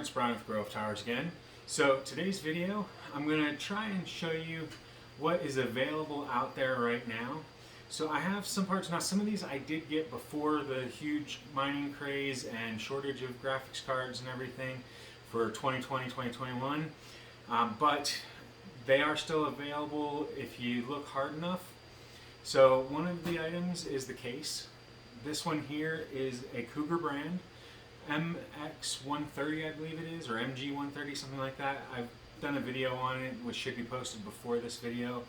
It's Brian with GreyWolf Towers again. So today's video, I'm going to try and show you what is available out there right now. So I have some parts. Now some of these I did get before the huge mining craze and shortage of graphics cards and everything for 2020, 2021. But they are still available if you look hard enough. So one of the items is the case. This one here is a Cougar brand. MX130 I believe it is, or MG130, something like that. I've done a video on it which should be posted before this video.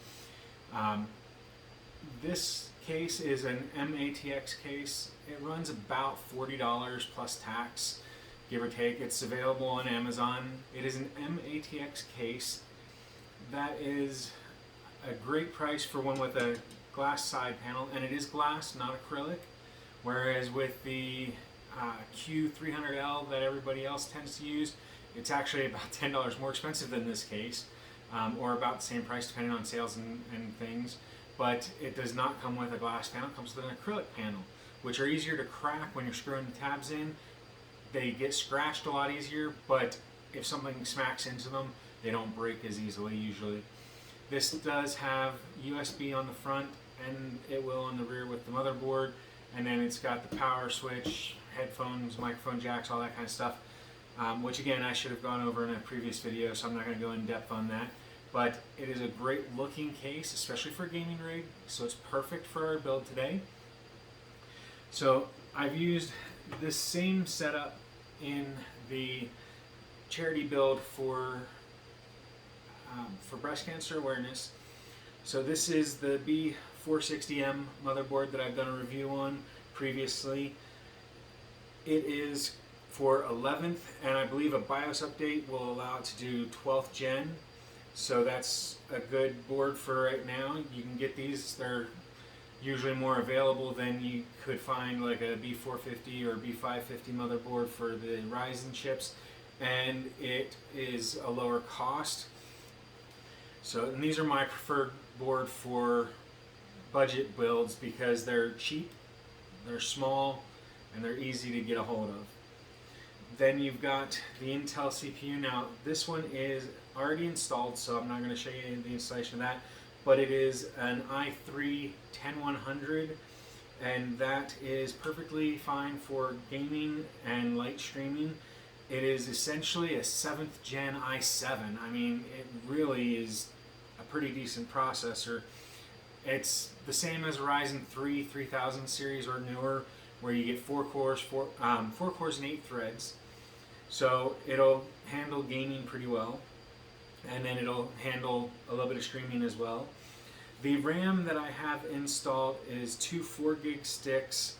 This case is an MATX case. It runs about $40 plus tax, give or take. It's available on Amazon. It is an MATX case. That is a great price for one with a glass side panel, and it is glass, not acrylic, whereas with the Q300L that everybody else tends to use, it's actually about $10 more expensive than this case, or about the same price depending on sales and things. But it does not come with a glass panel. It comes with an acrylic panel, which are easier to crack when you're screwing the tabs in. They get scratched a lot easier, but if something smacks into them, they don't break as easily usually. This does have USB on the front, and it will on the rear with the motherboard, and then it's got the power switch, headphones, microphone jacks, all that kind of stuff, which again I should have gone over in a previous video, so I'm not going to go in depth on that. But it is a great looking case, especially for a gaming rig, so it's perfect for our build today. So I've used this same setup in the charity build for breast cancer awareness. So this is the B460m motherboard that I've done a review on previously. It is for 11th, and I believe a BIOS update will allow it to do 12th gen. So that's a good board for right now. You can get these. They're usually more available than you could find like a B450 or B550 motherboard for the Ryzen chips, and it is a lower cost. So, and these are my preferred board for budget builds because they're cheap, they're small, and they're easy to get a hold of. Then you've got the Intel CPU. Now this one is already installed, so I'm not going to show you the installation of that, but it is an i3-10100, and that is perfectly fine for gaming and light streaming. It is essentially a 7th gen i7. I mean, it really is a pretty decent processor. It's the same as a Ryzen 3 3000 series or newer, where you get 4 cores and 8 threads. So it'll handle gaming pretty well, and then it'll handle a little bit of streaming as well. The RAM that I have installed is two 4GB sticks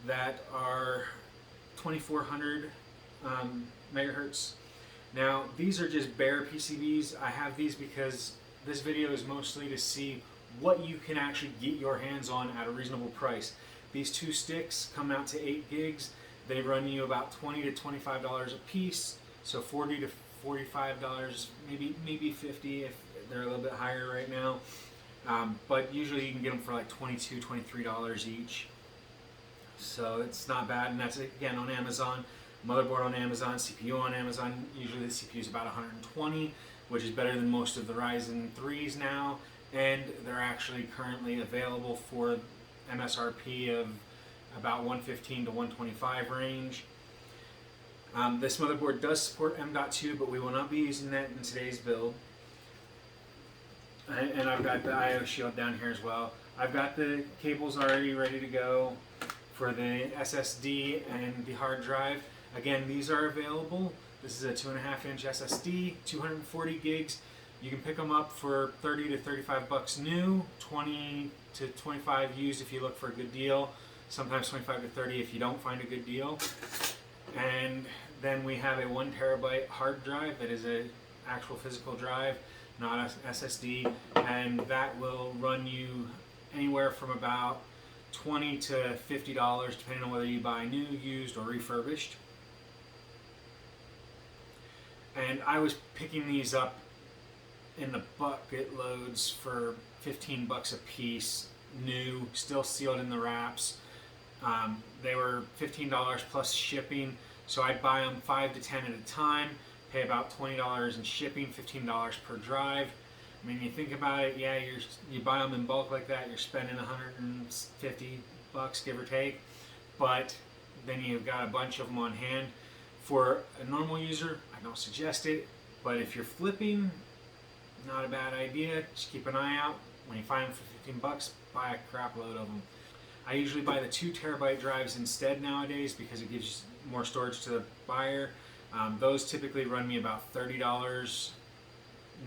that are 2400 megahertz. Now these are just bare PCBs. I have these because this video is mostly to see what you can actually get your hands on at a reasonable price. These two sticks come out to 8 gigs. They run you about $20 to $25 a piece, so $40 to $45, maybe $50 if they're a little bit higher right now. But usually you can get them for like $22, $23 each. So it's not bad, and that's again on Amazon. Motherboard on Amazon, CPU on Amazon. Usually the CPU is about 120, which is better than most of the Ryzen 3s now, and they're actually currently available for MSRP of about 115 to 125 range. This motherboard does support M.2, but we will not be using that in today's build. And I've got the I/O shield down here as well. I've got the cables already ready to go for the SSD and the hard drive. Again, these are available. This is a 2.5-inch SSD, 240 gigs. You can pick them up for 30 to 35 bucks new, 20 to 25 used if you look for a good deal, sometimes 25 to 30 if you don't find a good deal. And then we have a 1 terabyte hard drive that is an actual physical drive, not an SSD, and that will run you anywhere from about $20 to $50 depending on whether you buy new, used, or refurbished. And I was picking these up in the bucket loads for 15 bucks a piece, new, still sealed in the wraps. They were $15 plus shipping. So I'd buy them 5 to 10 at a time, pay about $20 in shipping, $15 per drive. I mean, you think about it, yeah, you buy them in bulk like that, you're spending $150, give or take, but then you've got a bunch of them on hand. For a normal user, I don't suggest it, but if you're flipping, not a bad idea. Just keep an eye out. When you find them for $15, buy a crap load of them. I usually buy the 2 terabyte drives instead nowadays because it gives more storage to the buyer. Those typically run me about $30.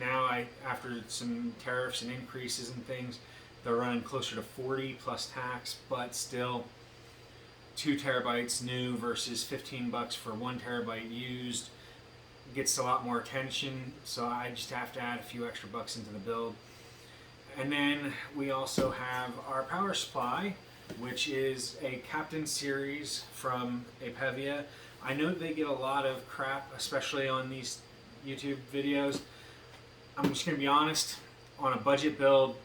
Now, after some tariffs and increases and things, they're running closer to $40 plus tax, but still 2 terabytes new versus $15 for 1 terabyte used gets a lot more attention, so I just have to add a few extra bucks into the build. And then we also have our power supply, which is a Captain series from Apevia. I know they get a lot of crap, especially on these YouTube videos. I'm just going to be honest, on a budget build,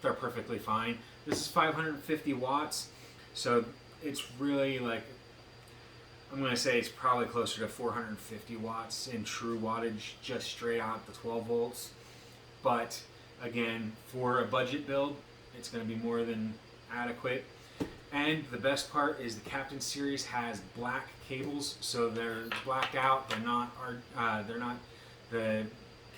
they're perfectly fine. This is 550 watts, so it's really like, I'm going to say it's probably closer to 450 watts in true wattage, just straight out the 12 volts. But again, for a budget build, it's going to be more than adequate. And the best part is the Captain series has black cables, so they're blacked out. They're not the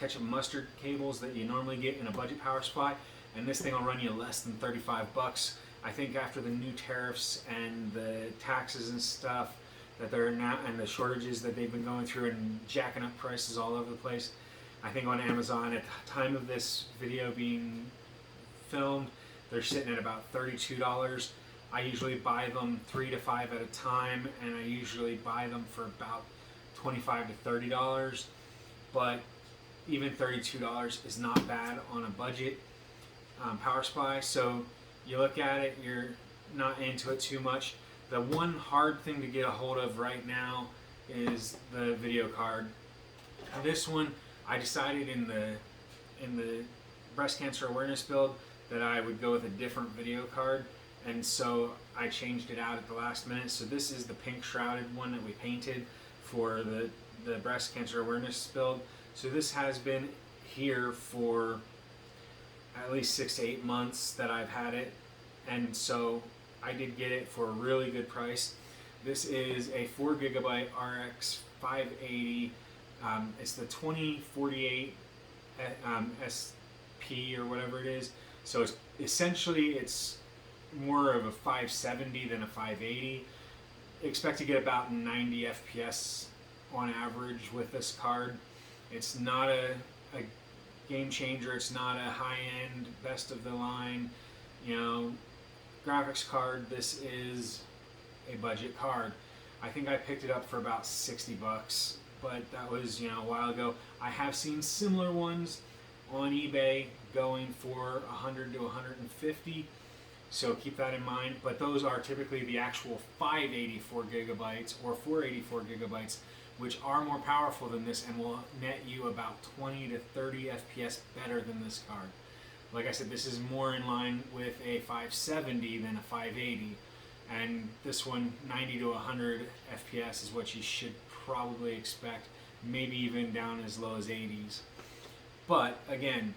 ketchup mustard cables that you normally get in a budget power supply. And this thing will run you less than $35. I think after the new tariffs and the taxes and stuff that they're now, and the shortages that they've been going through and jacking up prices all over the place, I think on Amazon at the time of this video being filmed, they're sitting at about $32. I usually buy them 3 to 5 at a time, and I usually buy them for about $25 to $30. But even $32 is not bad on a budget power supply. So you look at it, you're not into it too much. The one hard thing to get a hold of right now is the video card. This one, I decided in the breast cancer awareness build that I would go with a different video card, and so I changed it out at the last minute. So this is the pink shrouded one that we painted for the breast cancer awareness build. So this has been here for at least 6 to 8 months that I've had it, and so I did get it for a really good price. This is a 4 gigabyte RX 580. It's the 2048 SP or whatever it is. So it's essentially more of a 570 than a 580. Expect to get about 90 FPS on average with this card. It's not a game changer. It's not a high-end, best of the line, graphics card. This is a budget card. I think I picked it up for about $60, but that was a while ago. I have seen similar ones on eBay going for $100 to $150, so keep that in mind. But those are typically the actual 584 gigabytes or 484 gigabytes, which are more powerful than this and will net you about 20 to 30 FPS better than this card. Like I said, this is more in line with a 570 than a 580, and this one, 90 to 100 FPS is what you should probably expect, maybe even down as low as 80s. But again,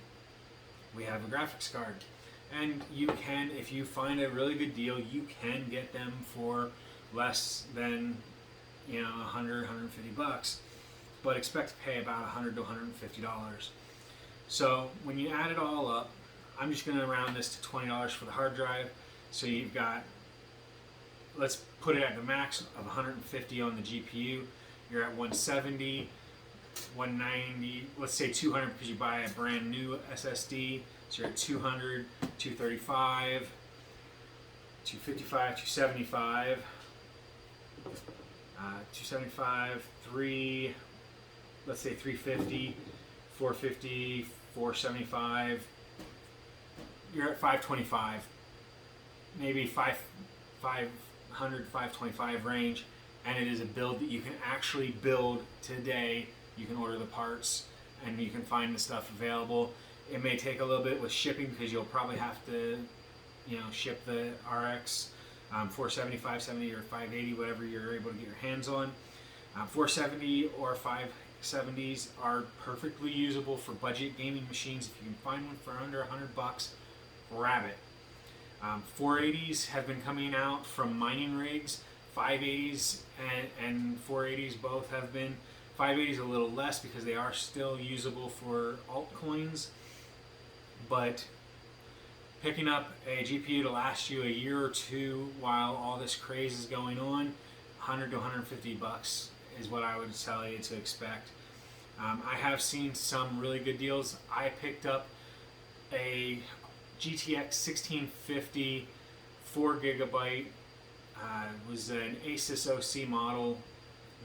we have a graphics card, and you can, if you find a really good deal, you can get them for less than $100, $150, but expect to pay about $100 to $150. So when you add it all up, I'm just going to round this to $20 for the hard drive. So you've got, let's put it at the max of 150 on the GPU. You're at 170, 190, let's say 200 because you buy a brand new SSD. So you're at 200, 235, 255, 275, 275, 3, let's say 350, 450, 475. You're at 525, maybe 500, 525 range, and it is a build that you can actually build today. You can order the parts and you can find the stuff available. It may take a little bit with shipping because you'll probably have to, ship the RX 470, 570, or 580, whatever you're able to get your hands on. 470 or 570s are perfectly usable for budget gaming machines. If you can find one for under $100, grab it. 480s have been coming out from mining rigs. 580s and 480s both have been. 580s a little less because they are still usable for altcoins, but picking up a GPU to last you a year or two while all this craze is going on, 100 to 150 bucks is what I would tell you to expect. I have seen some really good deals. I picked up a GTX 1650 4GB. Was an Asus OC model,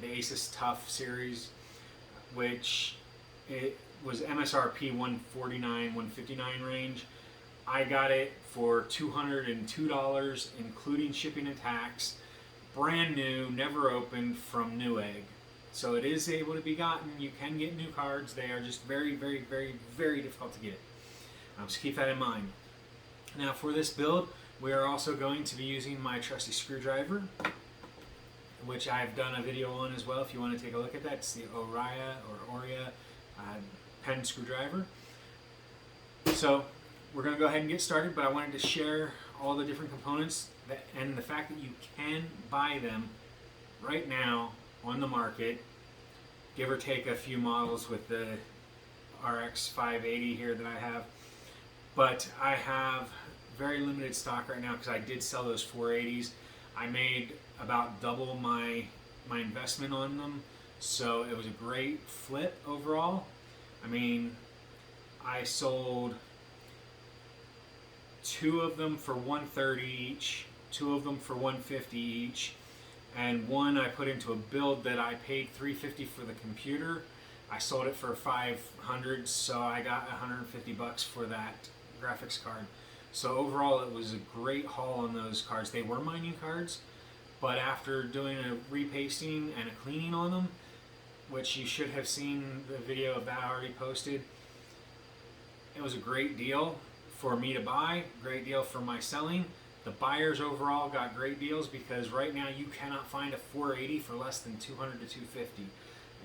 the Asus Tough series, which it was MSRP 149, 159 range. I got it for $202, including shipping and tax, brand new, never opened from Newegg. So it is able to be gotten. You can get new cards. They are just very, very, very, very difficult to get. So keep that in mind. Now for this build, we are also going to be using my trusty screwdriver, which I've done a video on as well if you want to take a look at that. It's the Oria pen screwdriver. So we're going to go ahead and get started, but I wanted to share all the different components and the fact that you can buy them right now on the market, give or take a few models with the RX 580 here that I have. But I have very limited stock right now because I did sell those 480s. I made about double my investment on them, so it was a great flip overall. I mean, I sold 2 of them for $130 each, 2 of them for $150 each, and one I put into a build that I paid $350 for the computer. I sold it for $500, so I got $150 for that graphics card. So overall, it was a great haul on those cards. They were mining cards, but after doing a repasting and a cleaning on them, which you should have seen the video of that I already posted, it was a great deal for me to buy, great deal for my selling. The buyers overall got great deals because right now you cannot find a 480 for less than $200 to $250.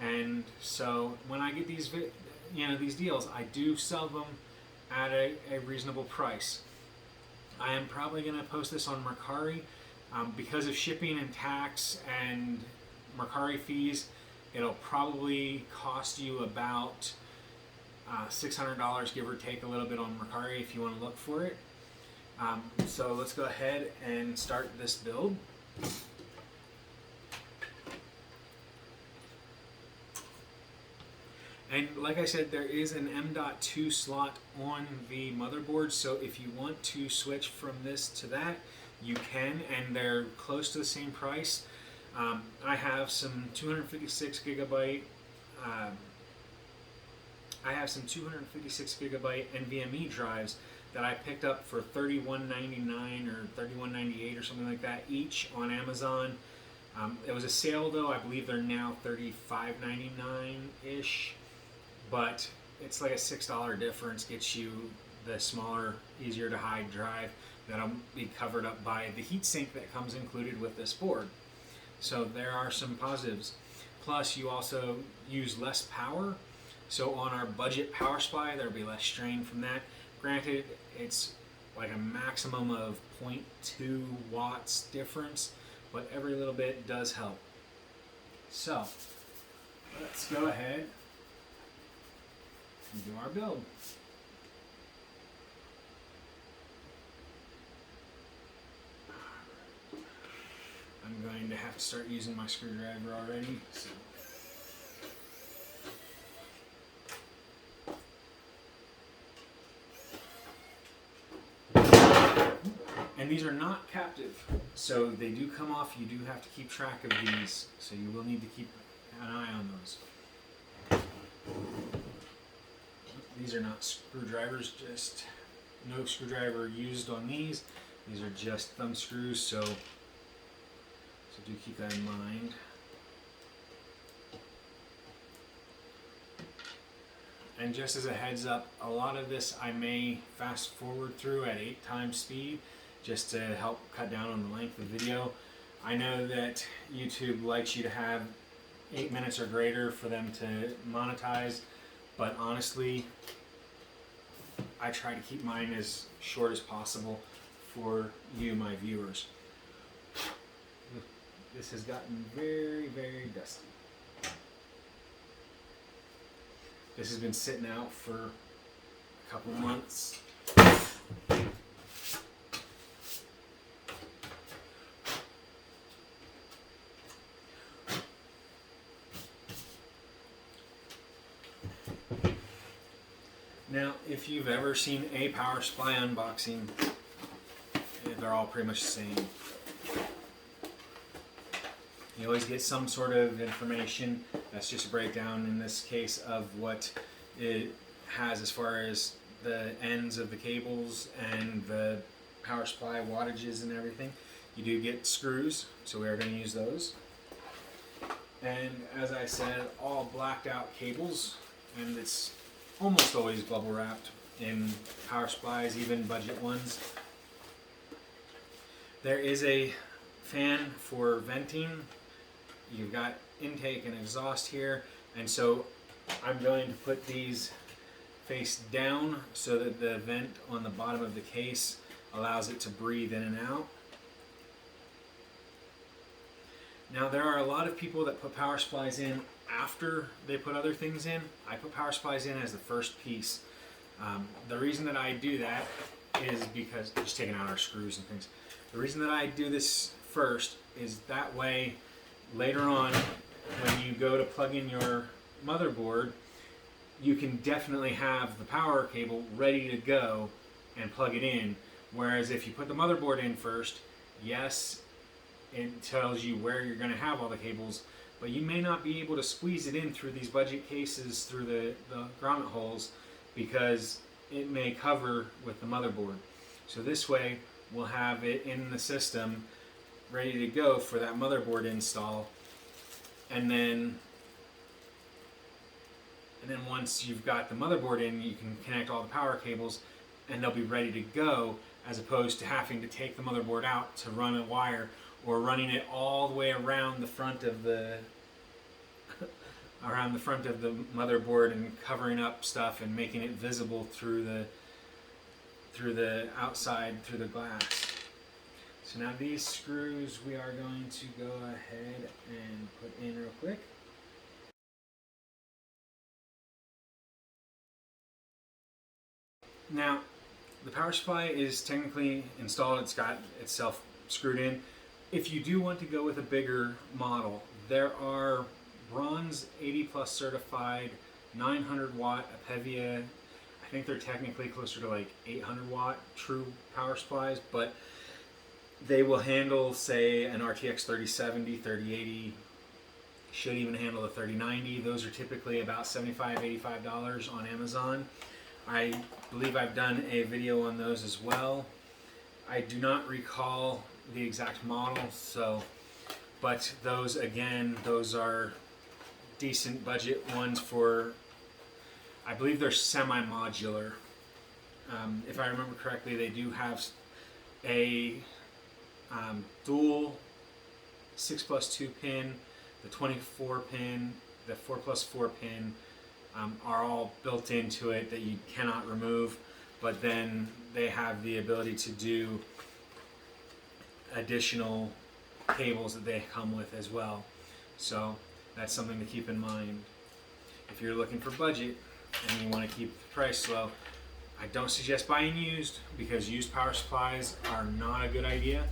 And so when I get these deals, I do sell them at a reasonable price. I am probably going to post this on Mercari. Because of shipping and tax and Mercari fees, it'll probably cost you about $600, give or take a little bit on Mercari if you want to look for it. So let's go ahead and start this build. And like I said, there is an M.2 slot on the motherboard, so if you want to switch from this to that, you can, and they're close to the same price. I have some 256 gigabyte NVMe drives that I picked up for $31.99 or $31.98 or something like that each on Amazon. It was a sale though. I believe they're now $35.99-ish, but it's like a $6 difference. Gets you the smaller, easier to hide drive that'll be covered up by the heatsink that comes included with this board. So there are some positives. Plus you also use less power. So on our budget power supply, there'll be less strain from that. Granted, it's like a maximum of 0.2 watts difference, but every little bit does help. So let's go ahead and do our build. I'm going to have to start using my screwdriver already. So. And these are not captive, so they do come off. You do have to keep track of these, so you will need to keep an eye on those. These are not screwdrivers, just no screwdriver used on these. These are just thumb screws, so do keep that in mind. And just as a heads up, a lot of this I may fast forward through at 8 times speed just to help cut down on the length of the video. I know that YouTube likes you to have 8 minutes or greater for them to monetize, but honestly, I try to keep mine as short as possible for you, my viewers. This has gotten very, very dusty. This has been sitting out for a couple months. Now, if you've ever seen a power supply unboxing, they're all pretty much the same. You always get some sort of information. That's just a breakdown in this case of what it has as far as the ends of the cables and the power supply wattages and everything. You do get screws, so we are going to use those. And as I said, all blacked out cables, and it's almost always bubble wrapped in power supplies, even budget ones. There is a fan for venting. You've got intake and exhaust here, and so I'm going to put these face down so that the vent on the bottom of the case allows it to breathe in and out. Now, there are a lot of people that put power supplies in after they put other things in. I put power supplies in as the first piece. The reason that I do that is because, just taking out our screws and things. The reason that I do this first is that way later on when you go to plug in your motherboard, you can definitely have the power cable ready to go and plug it in. Whereas if you put the motherboard in first, yes, it tells you where you're going to have all the cables, but you may not be able to squeeze it in through these budget cases through the grommet holes because it may cover with the motherboard. So this way we'll have it in the system ready to go for that motherboard install, and then once you've got the motherboard in, you can connect all the power cables and they'll be ready to go, as opposed to having to take the motherboard out to run a wire, or running it all the way around the front of the motherboard and covering up stuff and making it visible through the outside, through the glass. So now these screws we are going to go ahead and put in real quick. Now, the power supply is technically installed. It's got itself screwed in. If you do want to go with a bigger model, there are bronze 80 plus certified 900 watt Apevia. I think they're technically closer to like 800 watt true power supplies, but they will handle, say, an RTX 3070, 3080, should even handle a 3090. Those are typically about $75, $85 on Amazon. I believe I've done a video on those as well. I do not recall the exact model, but those, again, those are decent budget ones for, I believe they're semi-modular. If I remember correctly, they do have a dual 6+2 pin, the 24 pin, the 4+4 pin are all built into it that you cannot remove, but then they have the ability to do additional cables that they come with as well. So that's something to keep in mind. If you're looking for budget and you want to keep the price low, I don't suggest buying used, because used power supplies are not a good idea.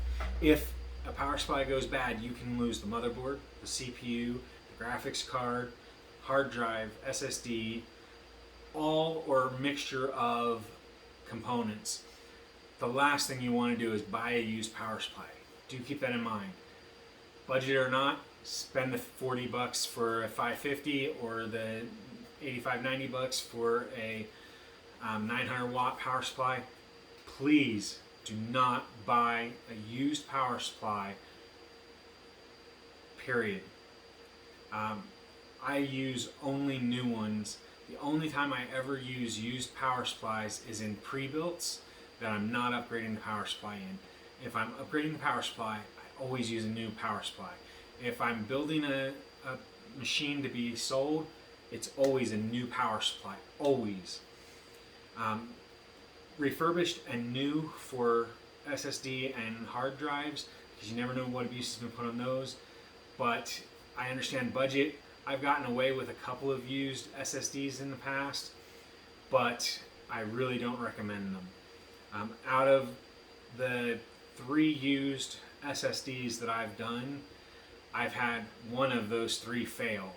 If a power supply goes bad, you can lose the motherboard, the CPU, the graphics card, hard drive, SSD, all or mixture of components. The last thing you want to do is buy a used power supply. Do keep that in mind. Budget or not, spend the 40 bucks for a 550 or the 85, 90 bucks for a 900 watt power supply. Please do not buy a used power supply, period. I use only new ones. The only time I ever use used power supplies is in pre-builts that I'm not upgrading the power supply in. If I'm upgrading the power supply, I always use a new power supply. If I'm building a machine to be sold, it's always a new power supply, always. Refurbished and new for SSD and hard drives, because you never know what abuse has been put on those. But I understand budget. I've gotten away with a couple of used SSDs in the past, but I really don't recommend them. Out of the 3 used SSDs that I've done, I've had one of those 3 fail.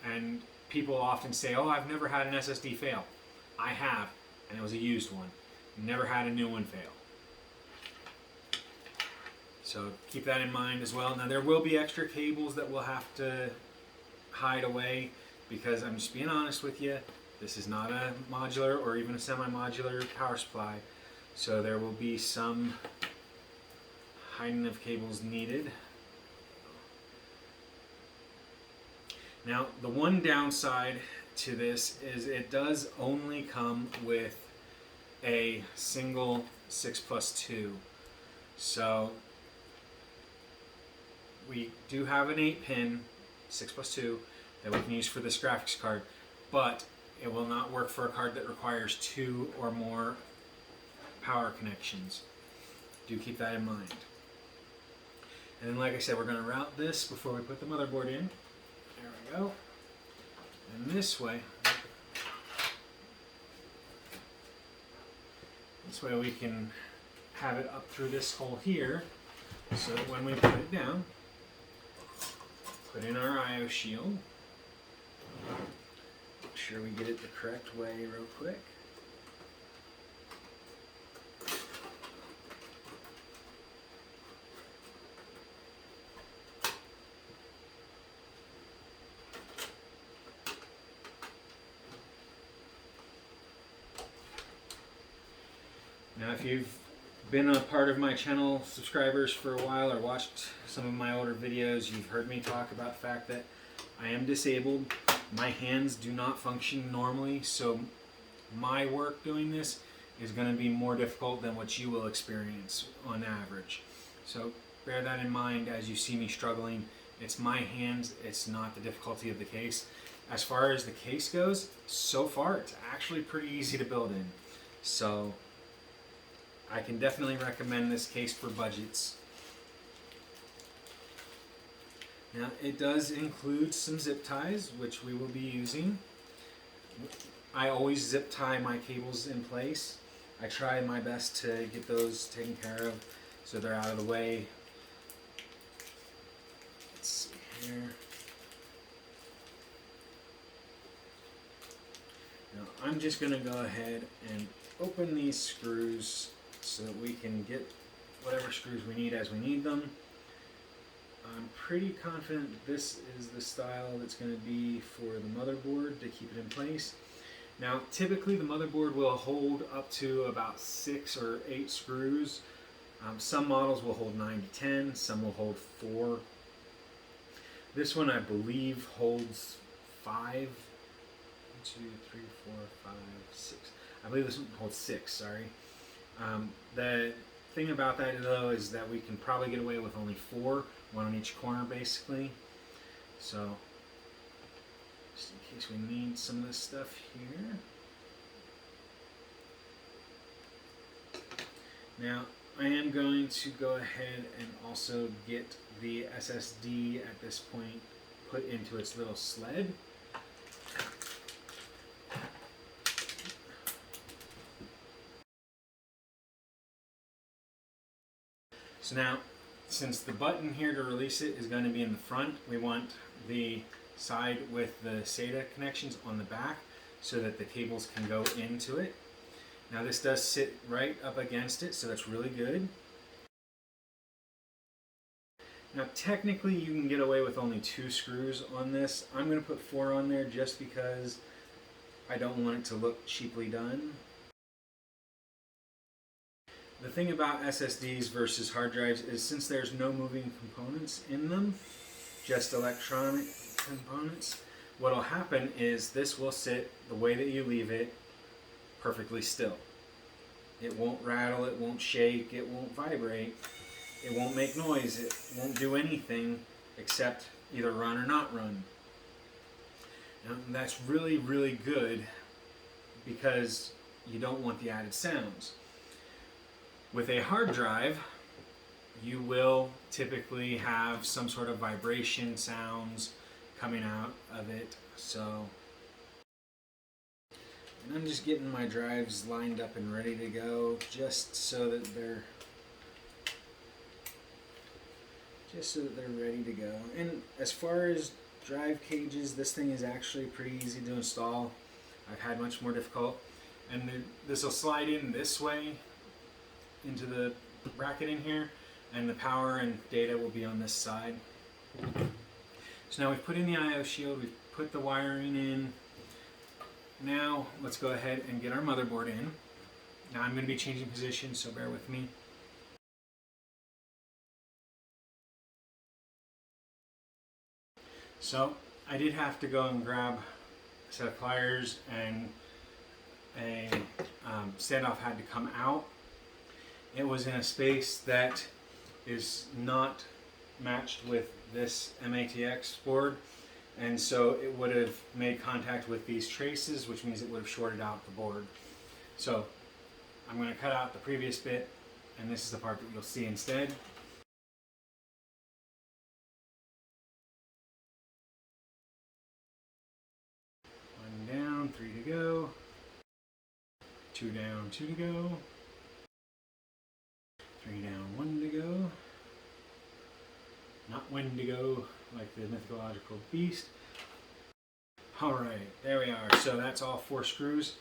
And people often say, oh, I've never had an SSD fail. I have, and it was a used one. Never had a new one fail. So keep that in mind as well. Now there will be extra cables that we'll have to hide away, because I'm just being honest with you, this is not a modular or even a semi-modular power supply. So there will be some hiding of cables needed. Now the one downside to this is it does only come with a single 6+2. So we do have an 8-pin 6+2 that we can use for this graphics card, but it will not work for a card that requires 2 or more power connections. Do keep that in mind. And then, like I said, we're going to route this before we put the motherboard in. There we go. And this way we can have it up through this hole here, so that when we put it down, put in our I/O shield. Make sure we get it the correct way real quick. Now, if you've been a part of my channel, subscribers for a while, or watched some of my older videos, you've heard me talk about the fact that I am disabled. My hands do not function normally, so my work doing this is going to be more difficult than what you will experience on average. So bear that in mind as you see me struggling. It's my hands, it's not the difficulty of the case. As far as the case goes, so far it's actually pretty easy to build in. So I can definitely recommend this case for budgets. Now it does include some zip ties, which we will be using. I always zip tie my cables in place. I try my best to get those taken care of so they're out of the way. Let's see here. Now I'm just going to go ahead and open these screws so that we can get whatever screws we need as we need them. I'm pretty confident this is the style that's going to be for the motherboard to keep it in place. Now typically the motherboard will hold up to about 6 or 8 screws. Some models will hold 9 to 10, some will hold 4. This one I believe holds 5. 1, 2, 3, 4, 5, 6. I believe this one holds 6, sorry. The thing about that though is that we can probably get away with only 4, 1 on each corner basically. So just in case we need some of this stuff here. Now I am going to go ahead and also get the SSD at this point put into its little sled. So now, since the button here to release it is going to be in the front, we want the side with the SATA connections on the back so that the cables can go into it. Now this does sit right up against it, so that's really good. Now technically you can get away with only 2 screws on this. I'm going to put 4 on there just because I don't want it to look cheaply done. The thing about SSDs versus hard drives is since there's no moving components in them, just electronic components, what will happen is this will sit the way that you leave it perfectly still. It won't rattle, it won't shake, it won't vibrate, it won't make noise, it won't do anything except either run or not run. And that's really, really good because you don't want the added sounds. With a hard drive, you will typically have some sort of vibration sounds coming out of it. So, and I'm just getting my drives lined up and ready to go, just so that they're ready to go. And as far as drive cages, this thing is actually pretty easy to install. I've had much more difficult. And this will slide in this way into the bracket in here, and the power and data will be on this side. So now we've put in the I/O shield, we've put the wiring in. Now let's go ahead and get our motherboard in. Now I'm going to be changing positions, so bear with me. So I did have to go and grab a set of pliers, and a standoff had to come out. It was in a space that is not matched with this MATX board, and so it would have made contact with these traces, which means it would have shorted out the board. So I'm going to cut out the previous bit, and this is the part that you'll see instead. One down, 3 to go. 2 down, 2 to go. 3 down, 1 to go. Not Wendigo, like the mythological beast. Alright, there we are. So that's all 4 screws.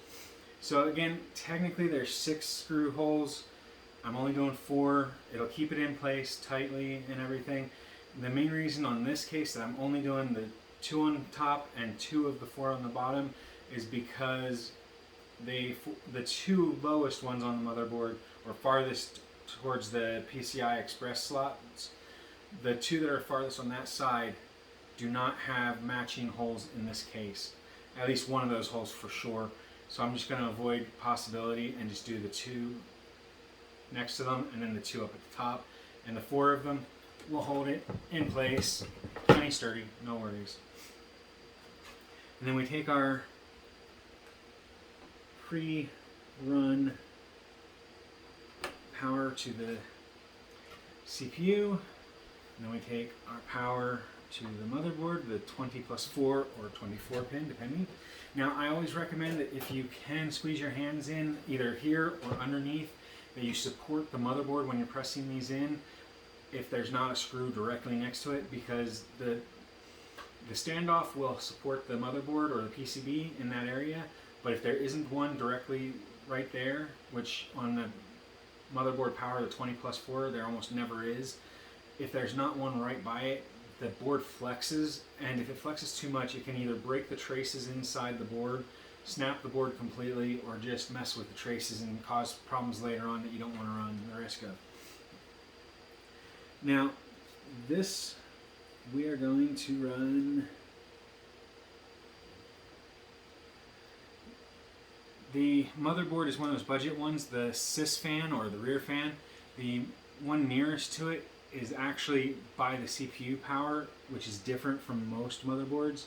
So again, technically there's 6 screw holes. I'm only doing 4. It'll keep it in place tightly and everything. The main reason on this case that I'm only doing the 2 on top and 2 of the 4 on the bottom is because the 2 lowest ones on the motherboard, or farthest towards the PCI Express slots, the 2 that are farthest on that side do not have matching holes in this case. At least one of those holes for sure. So I'm just going to avoid possibility and just do the 2 next to them and then the 2 up at the top. And the 4 of them will hold it in place. Plenty sturdy, no worries. And then we take our pre-run power to the CPU. And then we take our power to the motherboard, the 20+4 or 24 pin, depending. Now, I always recommend that if you can squeeze your hands in, either here or underneath, that you support the motherboard when you're pressing these in, if there's not a screw directly next to it, because the standoff will support the motherboard or the PCB in that area, but if there isn't one directly right there, which on the motherboard power, the 20+4, there almost never is, if there's not one right by it, the board flexes, and if it flexes too much, it can either break the traces inside the board, snap the board completely, or just mess with the traces and cause problems later on that you don't want to run the risk of. Now, this we are going to run the motherboard is one of those budget ones, the sys fan or the rear fan. The one nearest to it is actually by the CPU power, which is different from most motherboards.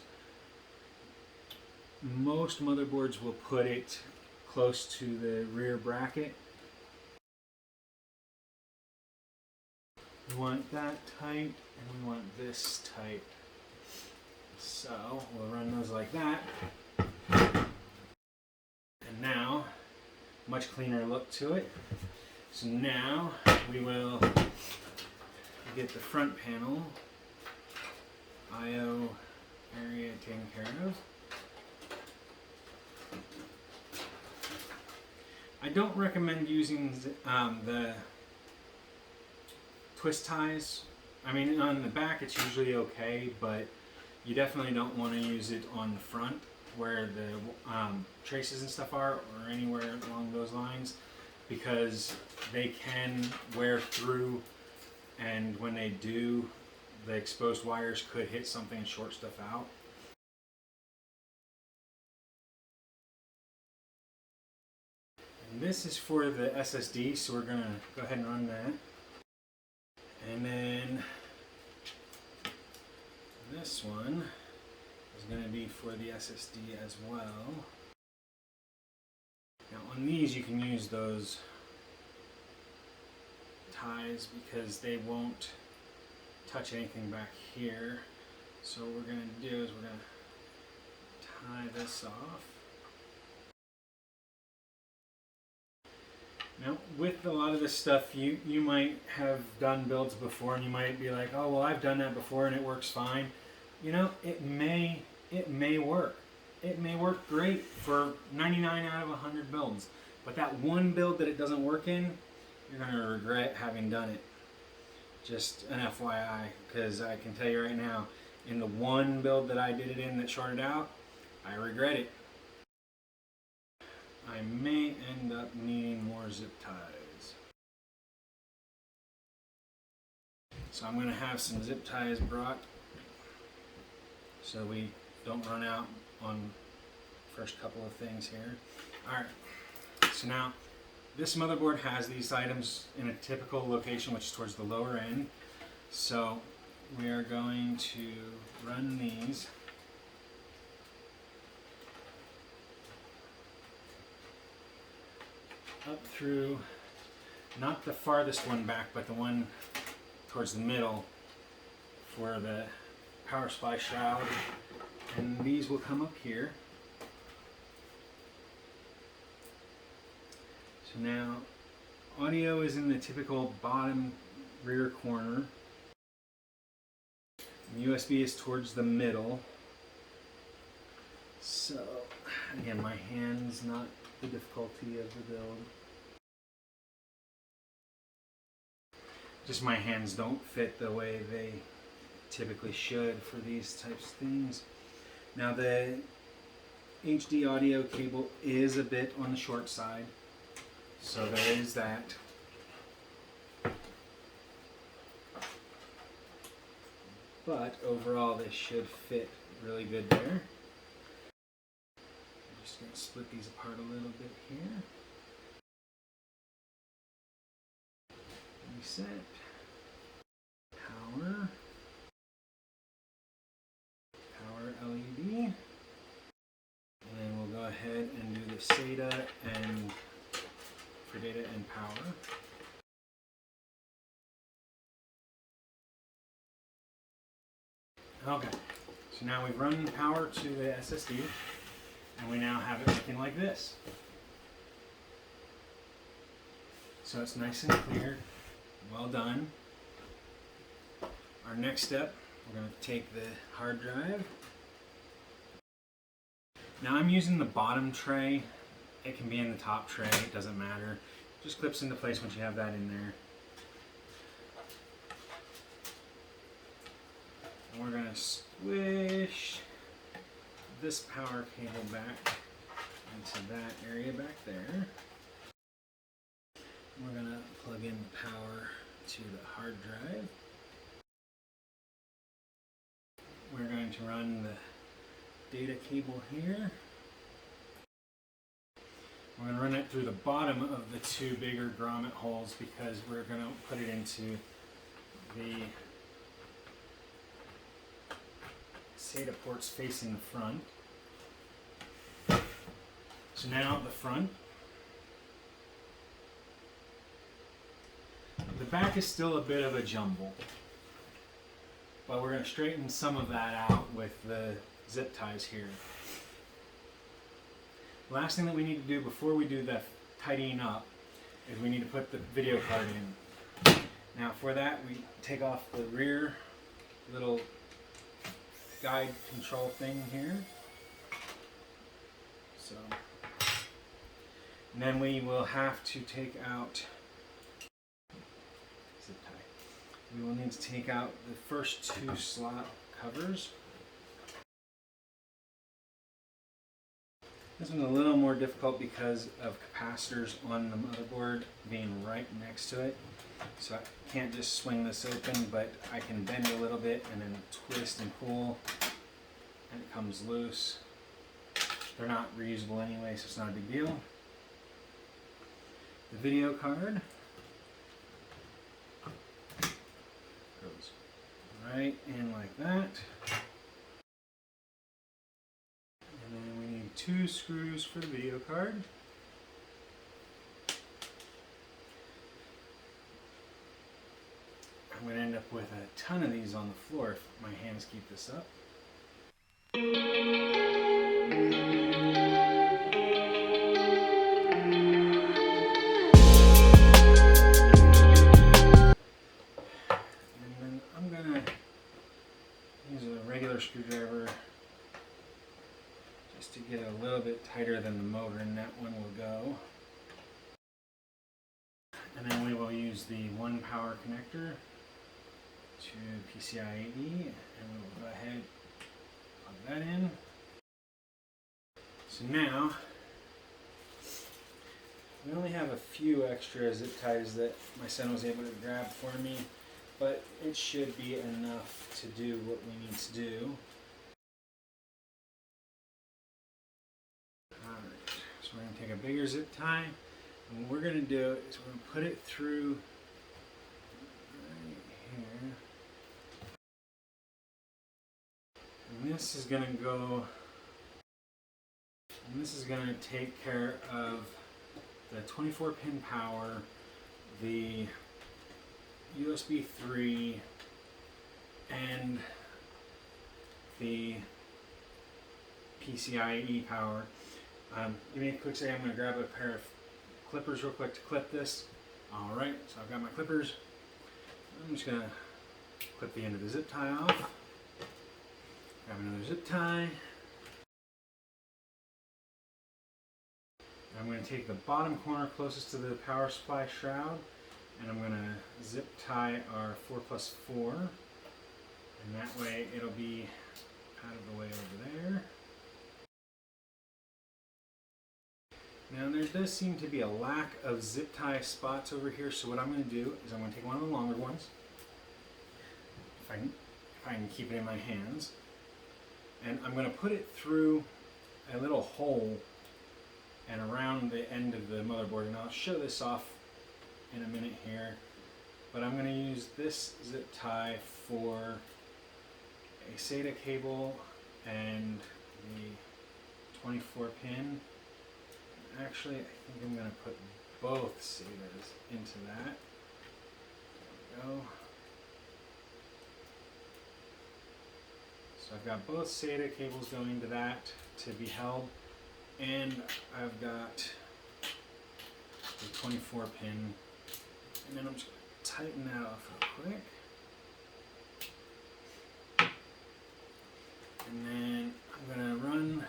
Most motherboards will put it close to the rear bracket. We want that tight, and we want this tight. So we'll run those like that. And now, much cleaner look to it. So now we will get the front panel I/O area taken care of. I don't recommend using the twist ties. I mean, on the back it's usually okay, but you definitely don't want to use it on the front where the traces and stuff are, or anywhere along those lines, because they can wear through, and when they do, the exposed wires could hit something and short stuff out. And this is for the SSD, so we're going to go ahead and run that. And then this one is going to be for the SSD as well. Now on these you can use those ties because they won't touch anything back here. So what we're going to do is we're going to tie this off. Now, with a lot of this stuff, you might have done builds before and you might be like, oh, well, I've done that before and it works fine. You know, it may work. It may work great for 99 out of 100 builds. But that one build that it doesn't work in, you're going to regret having done it. Just an FYI, because I can tell you right now, in the one build that I did it in that shorted out, I regret it. I may end up needing more zip ties. So I'm going to have some zip ties brought so we don't run out on the first couple of things here. Alright, so now this motherboard has these items in a typical location, which is towards the lower end. So we are going to run these up through, not the farthest one back, but the one towards the middle for the power supply shroud. And these will come up here. So now, audio is in the typical bottom rear corner. And USB is towards the middle. So, again, my hand's not the difficulty of the build. Just my hands don't fit the way they typically should for these types of things. Now the HD audio cable is a bit on the short side, so there is that. But overall this should fit really good there. Just going to split these apart a little bit here. Reset. Power. Power LED. And then we'll go ahead and do the SATA and for data and power. Okay, so now we've run power to the SSD. And we now have it looking like this. So it's nice and clear. Well done. Our next step, we're going to take the hard drive. Now I'm using the bottom tray. It can be in the top tray, it doesn't matter. Just clips into place once you have that in there. And we're going to squish this power cable back into that area back there. We're going to plug in the power to the hard drive. We're going to run the data cable here. We're going to run it through the bottom of the two bigger grommet holes because we're going to put it into the SATA ports facing the front. So now the front. The back is still a bit of a jumble, but we're going to straighten some of that out with the zip ties here. Last thing that we need to do before we do the tidying up is we need to put the video card in. Now for that we take off the rear little guide control thing here. So, and then we will have to take out, zip tie. We will need to take out the first two slot covers. This one's a little more difficult because of capacitors on the motherboard being right next to it. So I can't just swing this open, but I can bend a little bit and then twist and pull and it comes loose. They're not reusable anyway, so it's not a big deal. The video card goes right in like that. 2 screws for the video card. I'm going to end up with a ton of these on the floor if my hands keep this up. And then I'm going to use a regular screwdriver just to get it a little bit tighter than the motor, and that one will go. And then we will use the 1 power connector to PCI 80, and we will go ahead and plug that in. So now we only have a few extra zip ties that my son was able to grab for me, but it should be enough to do what we need to do. Alright, so we're going to take a bigger zip tie, and what we're going to do is we're going to put it through right here. And this is going to go, and this is going to take care of the 24-pin power, the USB 3, and the PCIe power. Give me a quick second. I'm going to grab a pair of clippers real quick to clip this. Alright, so I've got my clippers. I'm just going to clip the end of the zip tie off. Grab another zip tie. I'm going to take the bottom corner closest to the power supply shroud, and I'm going to zip tie our 4+4, and that way it'll be out of the way over there. Now there does seem to be a lack of zip tie spots over here, so what I'm going to do is I'm going to take one of the longer ones, if I can keep it in my hands, and I'm going to put it through a little hole and around the end of the motherboard, and I'll show this off in a minute here, but I'm going to use this zip tie for a SATA cable and the 24 pin. Actually, I think I'm going to put both SATAs into that. There we go. So I've got both SATA cables going to that to be held, and I've got the 24 pin, and then I'm just going to tighten that off real quick. And then I'm going to run,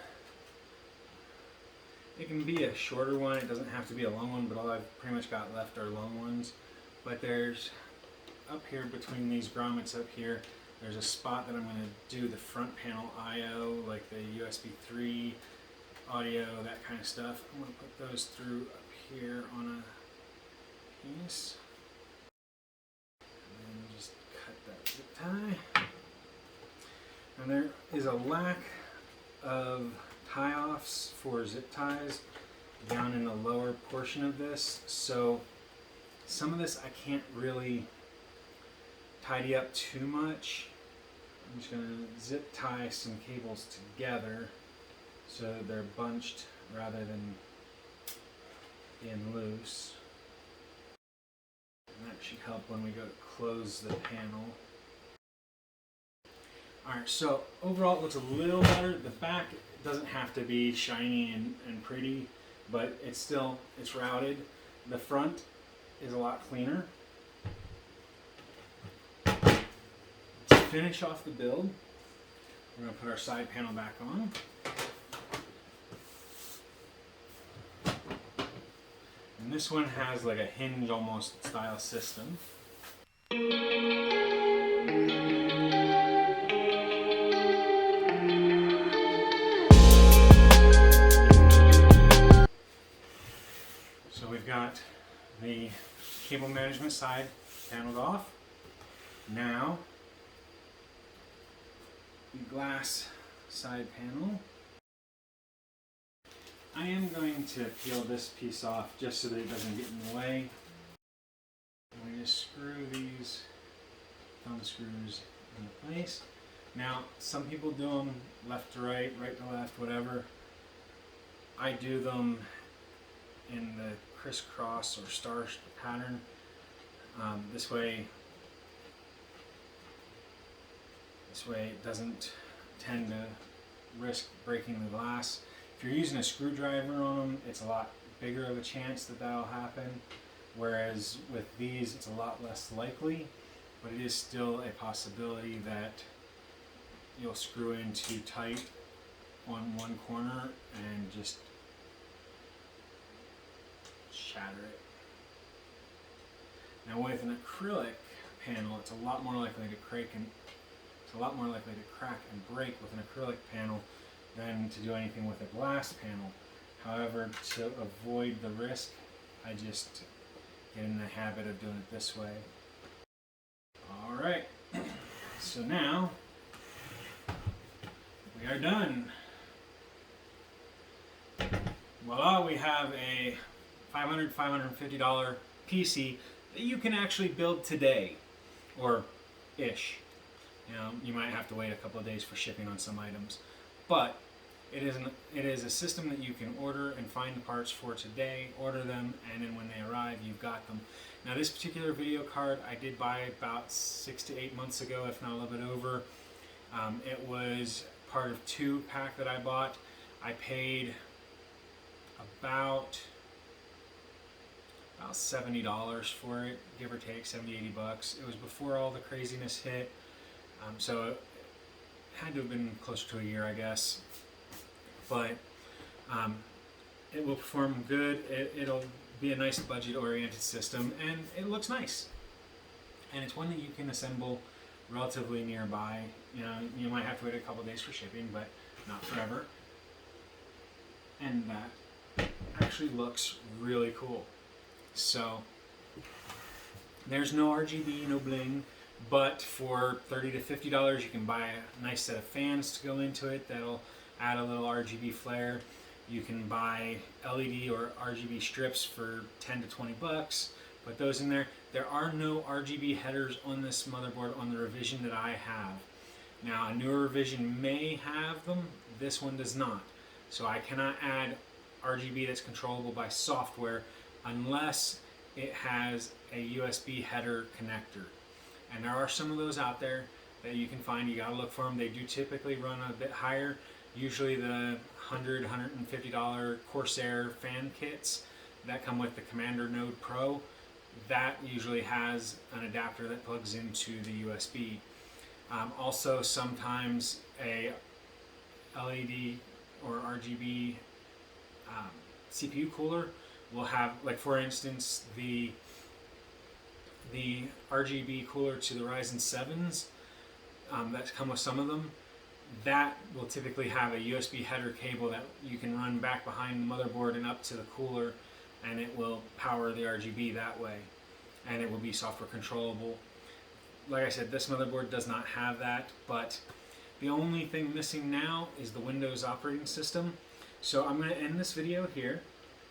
it can be a shorter one, it doesn't have to be a long one, but all I've pretty much got left are long ones. But there's, up here between these grommets up here, there's a spot that I'm going to do the front panel I/O, like the USB 3, audio, that kind of stuff. I'm going to put those through up here on a piece. And then just cut that zip tie. And there is a lack of tie-offs for zip ties down in the lower portion of this, so some of this I can't really tidy up too much. I'm just going to zip tie some cables together so they're bunched rather than being loose. And that should help when we go to close the panel. Alright, so overall it looks a little better. The back doesn't have to be shiny and pretty, but it's routed. The front is a lot cleaner. To finish off the build, we're going to put our side panel back on. And this one has like a hinge almost style system. So we've got the cable management side paneled off. Now the glass side panel. I am going to peel this piece off just so that it doesn't get in the way. And we just screw these thumb screws into place. Now, some people do them left to right, right to left, whatever. I do them in the crisscross or star pattern. This way it doesn't tend to risk breaking the glass. If you're using a screwdriver on them, it's a lot bigger of a chance that that'll happen, whereas with these it's a lot less likely, but it is still a possibility that you'll screw in too tight on one corner and just shatter it. Now with an acrylic panel, it's a lot more likely to crack and break with an acrylic panel than to do anything with a glass panel. However, to avoid the risk, I just get in the habit of doing it this way. Alright, so now we are done. Voila, we have a $550 PC that you can actually build today, or ish. You know, you might have to wait a couple of days for shipping on some items, but it is a system that you can order and find the parts for today, order them, and then when they arrive, you've got them. Now this particular video card I did buy about 6 to 8 months ago, if not a little bit over. It was part of 2-pack that I bought. I paid about $70 for it, give or take, 70-80 bucks. It was before all the craziness hit, so it had to have been closer to a year, I guess. But it will perform good. It'll be a nice budget-oriented system, and it looks nice. And it's one that you can assemble relatively nearby. You know, you might have to wait a couple days for shipping, but not forever. And that actually looks really cool. So there's no RGB, no bling, but for $30 to $50 you can buy a nice set of fans to go into it that'll add a little RGB flare. You can buy LED or RGB strips for 10 to 20 bucks. Put those in there. There are no RGB headers on this motherboard on the revision that I have. Now a newer revision may have them, this one does not. So I cannot add RGB that's controllable by software unless it has a USB header connector. And there are some of those out there that you can find. You gotta look for them. They do typically run a bit higher. Usually the $100, $150 Corsair fan kits that come with the Commander Node Pro, that usually has an adapter that plugs into the USB. Also sometimes a LED or RGB CPU cooler will have, like for instance, the RGB cooler to the Ryzen 7s that come with some of them, that will typically have a USB header cable that you can run back behind the motherboard and up to the cooler, and it will power the RGB that way, and it will be software controllable. Like I said, this motherboard does not have that, but the only thing missing now is the Windows operating system. So I'm going to end this video here,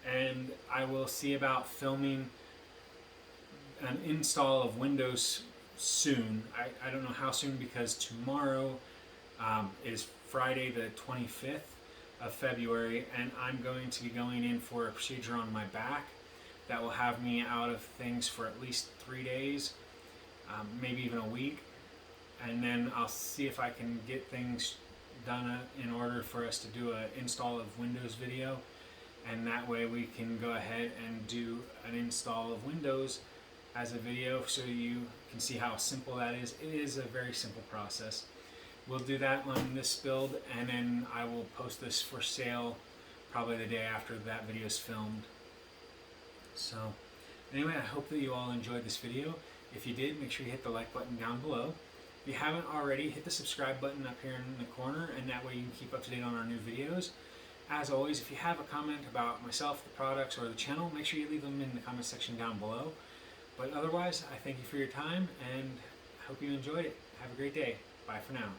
and I will see about filming an install of Windows soon. I don't know how soon, because tomorrow is Friday the 25th of February, and I'm going to be going in for a procedure on my back that will have me out of things for at least 3 days, maybe even a week, and then I'll see if I can get things done in order for us to do an install of Windows video, and that way we can go ahead and do an install of Windows as a video so you can see how simple that is. It is a very simple process. We'll do that on this build, and then I will post this for sale probably the day after that video is filmed. So anyway, I hope that you all enjoyed this video. If you did, make sure you hit the like button down below. If you haven't already, hit the subscribe button up here in the corner, and that way you can keep up to date on our new videos. As always, if you have a comment about myself, the products, or the channel, make sure you leave them in the comment section down below. But otherwise, I thank you for your time, and I hope you enjoyed it. Have a great day. Bye for now.